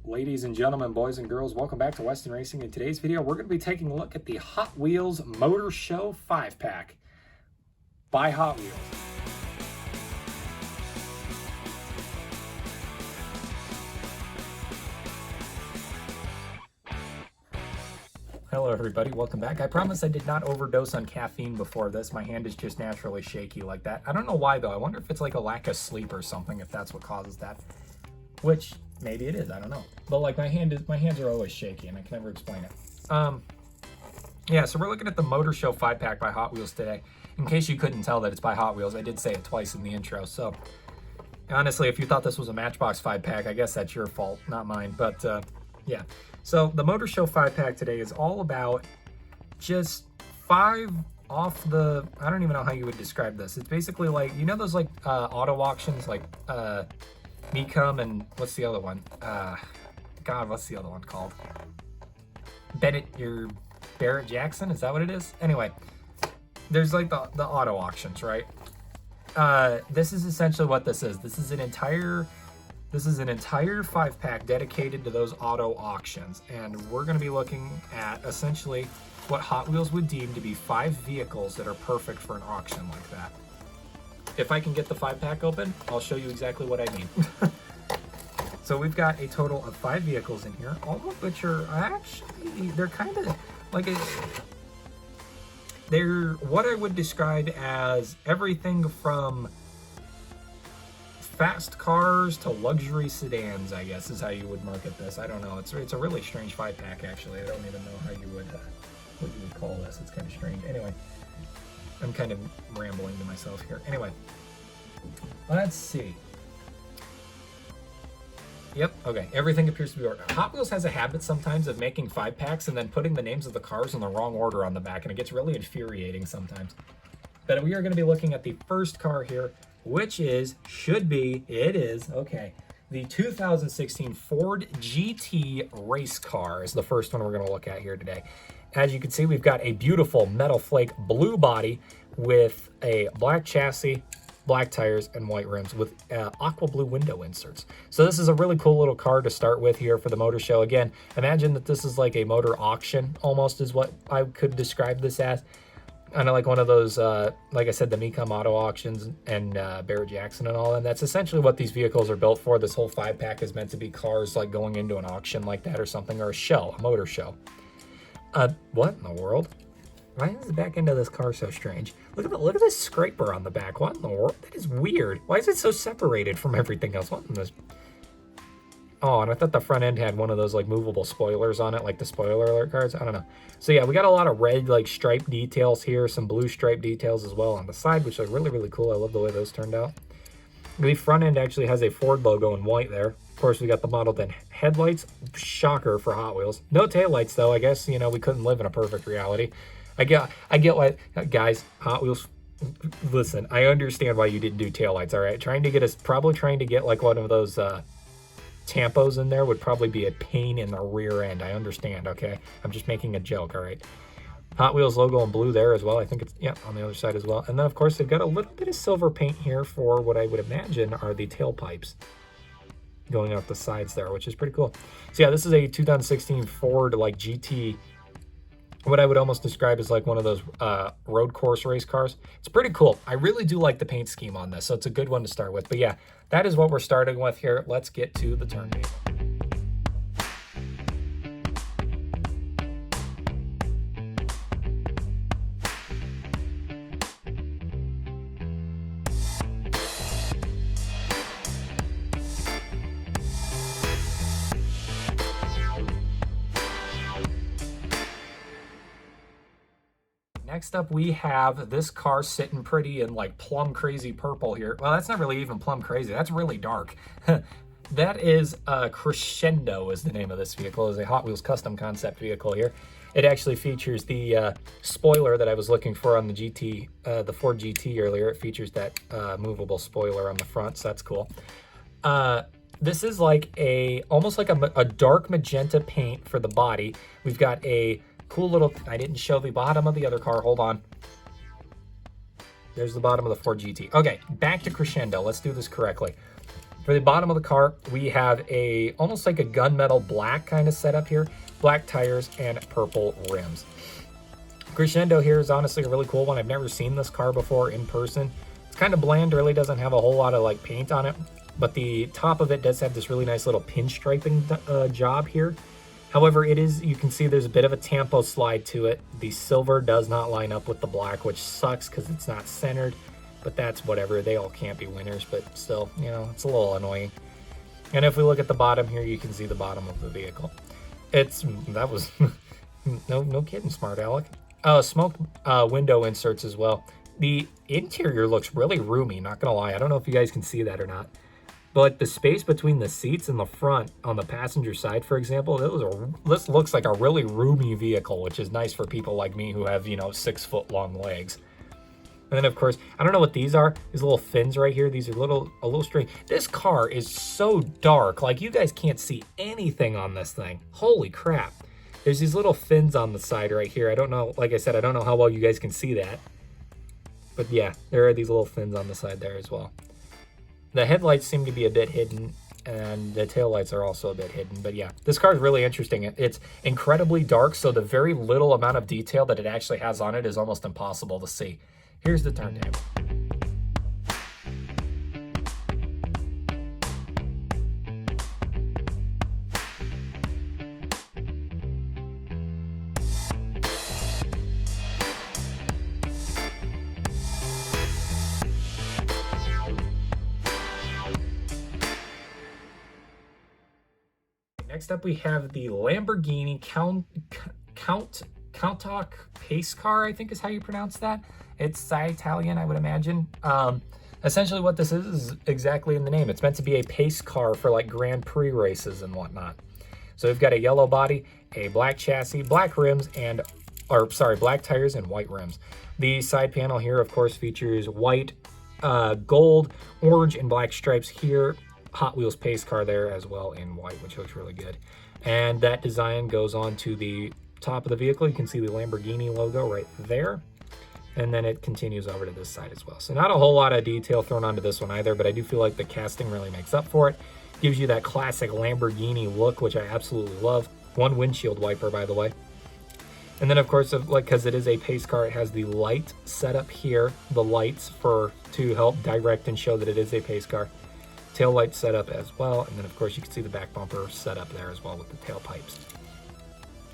Ladies and gentlemen, boys and girls, welcome back to Weston Racing. In today's video, we're going to be taking a look at the Hot Wheels Motor Show 5-pack by Hot Wheels. Hello everybody, welcome back. I promise I did not overdose on caffeine before this. My hand is just naturally shaky like that. I don't know why though. I wonder if it's like a lack of sleep or something, if that's what causes that. Which maybe it is, I don't know. But like my hands are always shaky and I can never explain it. Yeah, so we're looking at the Motor Show 5-pack by Hot Wheels today. In case you couldn't tell that it's by Hot Wheels, I did say it twice in the intro. So honestly, if you thought this was a Matchbox 5-pack, I guess that's your fault, not mine. But yeah, so the Motor Show 5-pack today is all about just 5 off the, I don't even know how you would describe this. It's basically like, you know those like auto auctions, like Mecum and what's the other one? God, what's the other one called? Barrett Jackson, is that what it is? Anyway, there's like the auto auctions, right? This is essentially what this is. This is an entire 5-pack dedicated to those auto auctions, and we're going to be looking at essentially what Hot Wheels would deem to be 5 vehicles that are perfect for an auction like that. If I can get the 5-pack open, I'll show you exactly what I mean. So we've got a total of 5 vehicles in here, all of which are actually, they're kind of like they're what I would describe as everything from fast cars to luxury sedans, I guess is how you would market this. I don't know. It's a really strange 5-pack actually. I don't even know how you would what you would call this. It's kind of strange. Anyway, I'm kind of rambling to myself here. Anyway, let's see. Yep, okay, everything appears to be ordered. Hot Wheels has a habit sometimes of making 5-packs and then putting the names of the cars in the wrong order on the back, and it gets really infuriating sometimes. But we are going to be looking at the first car here, which is, the 2016 Ford GT race car is the first one we're going to look at here today. As you can see, we've got a beautiful metal flake blue body with a black chassis, black tires, and white rims with aqua blue window inserts. So this is a really cool little car to start with here for the motor show. Again, imagine that this is like a motor auction almost is what I could describe this as. Kind of like one of those, like I said, the Mecum auto auctions and Barrett Jackson and all, and that's essentially what these vehicles are built for. This whole 5-pack is meant to be cars like going into an auction like that or something, or a show, a motor show. What in the world? Why is the back end of this car so strange? Look at this scraper on the back. What in the world? That is weird. Why is it so separated from everything else? What in this? Oh, and I thought the front end had one of those like movable spoilers on it, like the spoiler alert cards. I don't know. So yeah, we got a lot of red like stripe details here, some blue stripe details as well on the side, which are really, really cool. I love the way those turned out. The front end actually has a Ford logo in white there. Of course, we got the Model 10 headlights. Shocker for Hot Wheels. No taillights though. I guess, you know, we couldn't live in a perfect reality. I get why, guys, Hot Wheels, listen, I understand why you didn't do taillights, all right? Probably trying to get like one of those tampos in there would probably be a pain in the rear end. I understand, okay? I'm just making a joke, all right? Hot Wheels logo in blue there as well. I think it's, yeah, on the other side as well. And then, of course, they've got a little bit of silver paint here for what I would imagine are the tailpipes going out the sides there, which is pretty cool. So, yeah, this is a 2016 Ford, like, GT, what I would almost describe as like one of those road course race cars. It's pretty cool. I really do like the paint scheme on this, so it's a good one to start with. But yeah, that is what we're starting with here. Let's get to the turn table. Next up, we have this car sitting pretty in like plum crazy purple here. Well, that's not really even plum crazy. That's really dark. That is Crescendo is the name of this vehicle. It's a Hot Wheels custom concept vehicle here. It actually features the spoiler that I was looking for on the GT, the Ford GT earlier. It features that movable spoiler on the front, so that's cool. This is like almost like a dark magenta paint for the body. We've got a cool little, I didn't show the bottom of the other car. Hold on. There's the bottom of the Ford GT. Okay, back to Crescendo. Let's do this correctly. For the bottom of the car, we have a almost like a gunmetal black kind of setup here, black tires and purple rims. Crescendo here is honestly a really cool one. I've never seen this car before in person. It's kind of bland, really doesn't have a whole lot of like paint on it, but the top of it does have this really nice little pinstriping job here. However, it is, you can see there's a bit of a tampo slide to it. The silver does not line up with the black, which sucks because it's not centered, but that's whatever. They all can't be winners, but still, you know, it's a little annoying. And if we look at the bottom here, you can see the bottom of the vehicle. That was, no kidding, smart Alec. Smoke window inserts as well. The interior looks really roomy, not gonna lie. I don't know if you guys can see that or not, but the space between the seats in the front on the passenger side, for example, this looks like a really roomy vehicle, which is nice for people like me who have, you know, 6 foot long legs. And then of course, I don't know what these are. These little fins right here, these are a little strange. This car is so dark, like you guys can't see anything on this thing. Holy crap. There's these little fins on the side right here. I don't know, like I said, I don't know how well you guys can see that. But yeah, there are these little fins on the side there as well. The headlights seem to be a bit hidden, and the taillights are also a bit hidden. But yeah, this car is really interesting. It's incredibly dark, so the very little amount of detail that it actually has on it is almost impossible to see. Here's the turntable. Next up, we have the Lamborghini Countach pace car, I think is how you pronounce that. It's Italian, I would imagine. Essentially what this is exactly in the name. It's meant to be a pace car for like Grand Prix races and whatnot. So we've got a yellow body, a black chassis, black rims, black tires and white rims. The side panel here, of course, features white, gold, orange, and black stripes here. Hot Wheels pace car there as well in white, which looks really good. And that design goes on to the top of the vehicle. You can see the Lamborghini logo right there. And then it continues over to this side as well. So not a whole lot of detail thrown onto this one either, but I do feel like the casting really makes up for it. Gives you that classic Lamborghini look, which I absolutely love. One windshield wiper, by the way. And then of course, because it is a pace car, it has the light setup here, the lights to help direct and show that it is a pace car. Tail light setup as well, and then of course you can see the back bumper set up there as well with the tailpipes.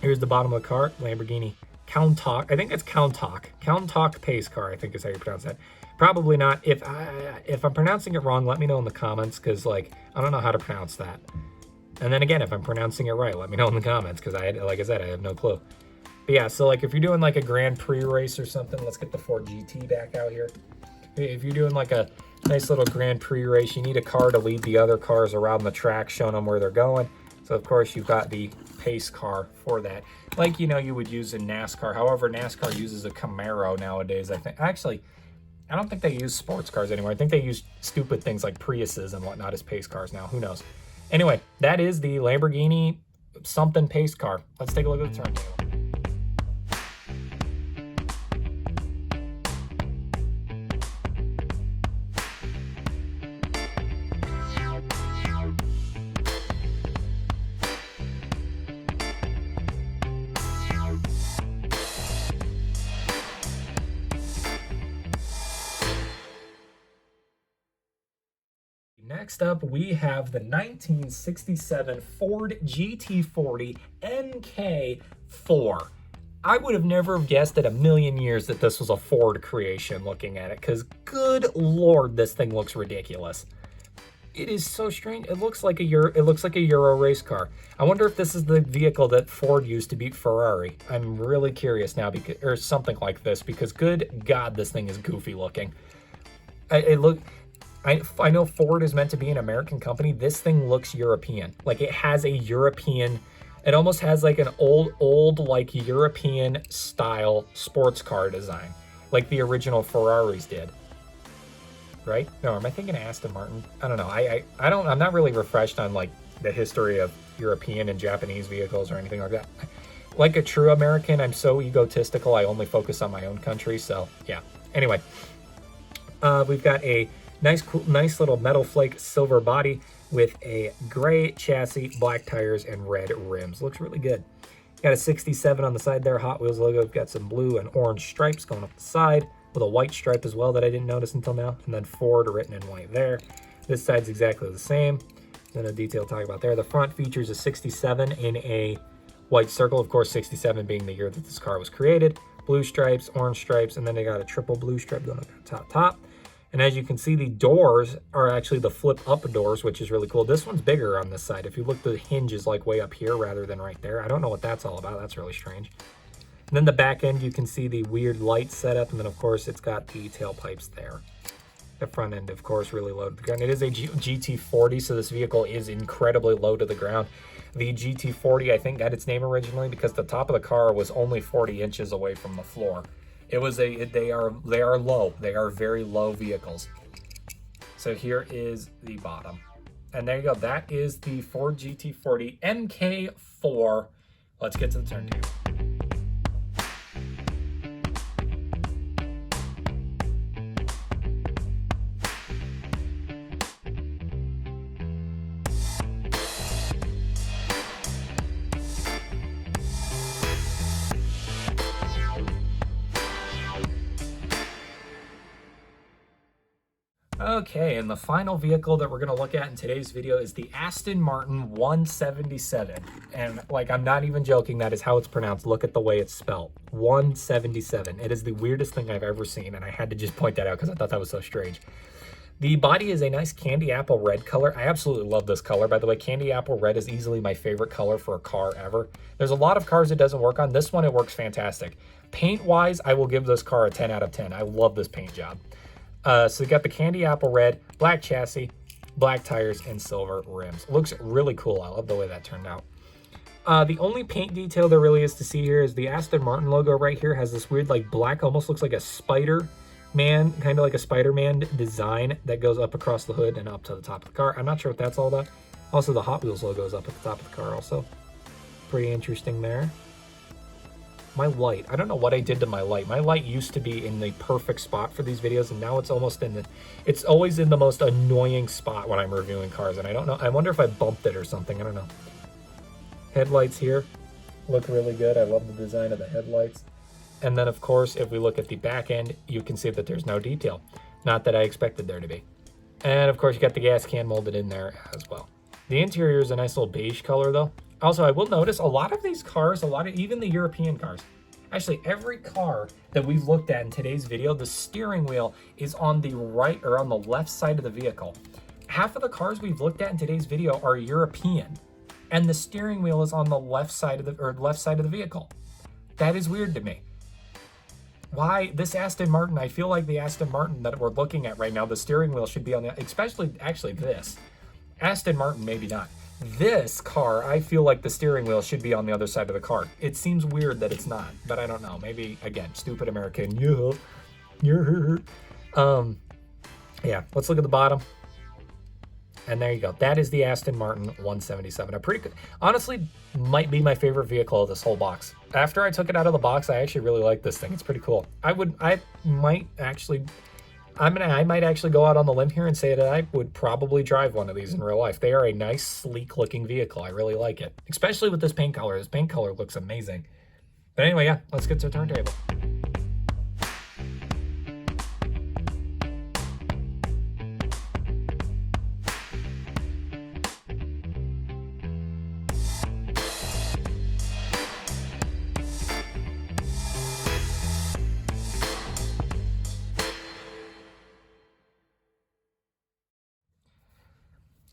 Here's the bottom of the car, Lamborghini Countach. I think it's Countach pace car, I think is how you pronounce that. Probably not. If I'm pronouncing it wrong, let me know in the comments, because like I don't know how to pronounce that. And then again, if I'm pronouncing it right, let me know in the comments, because like I said, I have no clue. But yeah, so like if you're doing like a Grand Prix race or something, let's get the Ford GT back out here. If you're doing like a nice little Grand Prix race, you need a car to lead the other cars around the track, showing them where they're going. So of course you've got the pace car for that, like you know you would use in NASCAR. However, NASCAR uses a Camaro nowadays. I think actually, I don't think they use sports cars anymore. I think they use stupid things like Priuses and whatnot as pace cars now. Who knows? Anyway, that is the Lamborghini something pace car. Let's take a look at the turntable. Next up, we have the 1967 Ford GT40 NK4. I would have never guessed in a million years that this was a Ford creation looking at it, because good Lord, this thing looks ridiculous. It is so strange. It looks like a Euro race car. I wonder if this is the vehicle that Ford used to beat Ferrari. I'm really curious now, or something like this, because good God, this thing is goofy looking. I know Ford is meant to be an American company. This thing looks European. Like it has a European, it almost has like an old like European style sports car design, like the original Ferraris did. Right? No, am I thinking Aston Martin? I don't know. I'm not really refreshed on like the history of European and Japanese vehicles or anything like that. Like a true American, I'm so egotistical. I only focus on my own country. So yeah. Anyway, we've got a Nice, cool, nice little metal flake silver body with a gray chassis, black tires, and red rims. Looks really good. Got a 67 on the side there, Hot Wheels logo. We've got some blue and orange stripes going up the side with a white stripe as well that I didn't notice until now. And then Ford written in white there. This side's exactly the same. Then a detail talk about there. The front features a 67 in a white circle. Of course, 67 being the year that this car was created. Blue stripes, orange stripes, and then they got a triple blue stripe going up the top. And as you can see, the doors are actually the flip up doors, which is really cool. This one's bigger on this side. If you look, the hinge is like way up here rather than right there. I don't know what that's all about. That's really strange. And then the back end, you can see the weird light setup. And then, of course, it's got the tailpipes there. The front end, of course, really low to the ground. It is a GT40, so this vehicle is incredibly low to the ground. The GT40, I think, got its name originally because the top of the car was only 40 inches away from the floor. They are low. They are very low vehicles. So here is the bottom. And there you go. That is the Ford GT40 MK4. Let's get to the turntable. Okay, and the final vehicle that we're going to look at in today's video is the Aston Martin 177. And like, I'm not even joking, that is how it's pronounced. Look at the way it's spelled. 177. It is the weirdest thing I've ever seen, and I had to just point that out because I thought that was so strange. The body is a nice candy apple red color. I absolutely love this color. By the way, candy apple red is easily my favorite color for a car ever. There's a lot of cars it doesn't work on. This one, it works fantastic. Paint-wise, I will give this car a 10 out of 10. I love this paint job. So you got the candy apple red, black chassis, black tires, and silver rims. Looks really cool. I love the way that turned out. The only paint detail there really is to see here is the Aston Martin logo right here has this weird like black, almost looks like a Spider-Man, kind of like a Spider-Man design that goes up across the hood and up to the top of the car. I'm not sure what that's all about. Also, the Hot Wheels logo is up at the top of the car also. Pretty interesting there. My light, I don't know what I did to my light. My light used to be in the perfect spot for these videos, and now it's almost it's always in the most annoying spot when I'm reviewing cars, and I don't know, I wonder if I bumped it or something, I don't know. Headlights here look really good. I love the design of the headlights. And then, of course, if we look at the back end, you can see that there's no detail. Not that I expected there to be. And, of course, you got the gas can molded in there as well. The interior is a nice little beige color, though. Also, I will notice a lot of these cars, even the European cars, actually every car that we've looked at in today's video, the steering wheel is on the right or on the left side of the vehicle. Half of the cars we've looked at in today's video are European, and the steering wheel is on the left side of the vehicle. That is weird to me. Why this Aston Martin? I feel like the Aston Martin that we're looking at right now, the steering wheel should be on the, especially actually this Aston Martin, maybe not. This car, I feel like the steering wheel should be on the other side of the car. It seems weird that it's not, but I don't know. Maybe, again, stupid American. Yeah, let's look at the bottom. And there you go. That is the Aston Martin 177. A pretty good, honestly, might be my favorite vehicle of this whole box. After I took it out of the box, I actually really like this thing. It's pretty cool. I might actually go out on the limb here and say that I would probably drive one of these in real life. They are a nice, sleek looking vehicle. I really like it, especially with this paint color. This paint color looks amazing. But anyway, yeah, let's get to the turntable.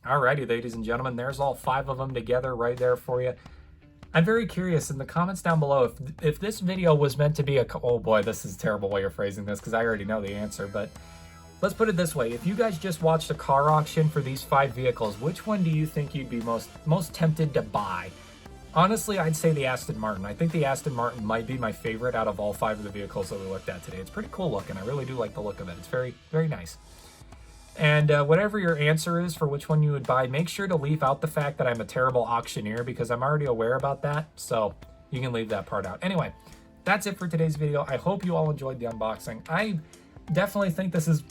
Alrighty, ladies and gentlemen, there's all 5 of them together right there for you. I'm very curious in the comments down below if this video was meant to be a, oh boy, this is a terrible way of phrasing this because I already know the answer, but let's put it this way. If you guys just watched a car auction for these 5 vehicles, which one do you think you'd be most tempted to buy? Honestly, I'd say the Aston Martin. I think the Aston Martin might be my favorite out of all 5 of the vehicles that we looked at today. It's pretty cool looking. I really do like the look of it. It's very, very nice. And whatever your answer is for which one you would buy, make sure to leave out the fact that I'm a terrible auctioneer because I'm already aware about that. So you can leave that part out. Anyway, that's it for today's video. I hope you all enjoyed the unboxing. I definitely think this is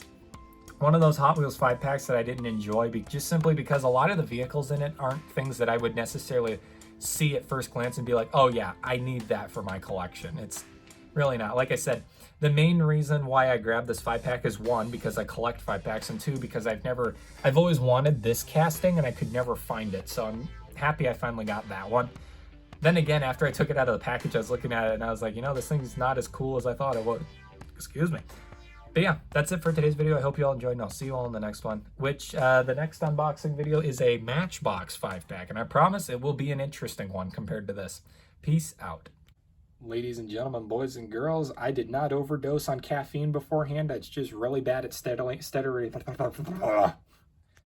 one of those Hot Wheels 5-packs that I didn't enjoy just simply because a lot of the vehicles in it aren't things that I would necessarily see at first glance and be like, oh yeah, I need that for my collection. It's really not. Like I said, the main reason why I grabbed this 5-pack is one, because I collect 5-packs, and two, because I've always wanted this casting and I could never find it. So I'm happy I finally got that one. Then again, after I took it out of the package, I was looking at it and I was like, you know, this thing's not as cool as I thought it would. Excuse me. But yeah, that's it for today's video. I hope you all enjoyed, and I'll see you all in the next one, which the next unboxing video is a Matchbox 5-pack, and I promise it will be an interesting one compared to this. Peace out. Ladies and gentlemen, boys and girls, I did not overdose on caffeine beforehand. It's just really bad at steadily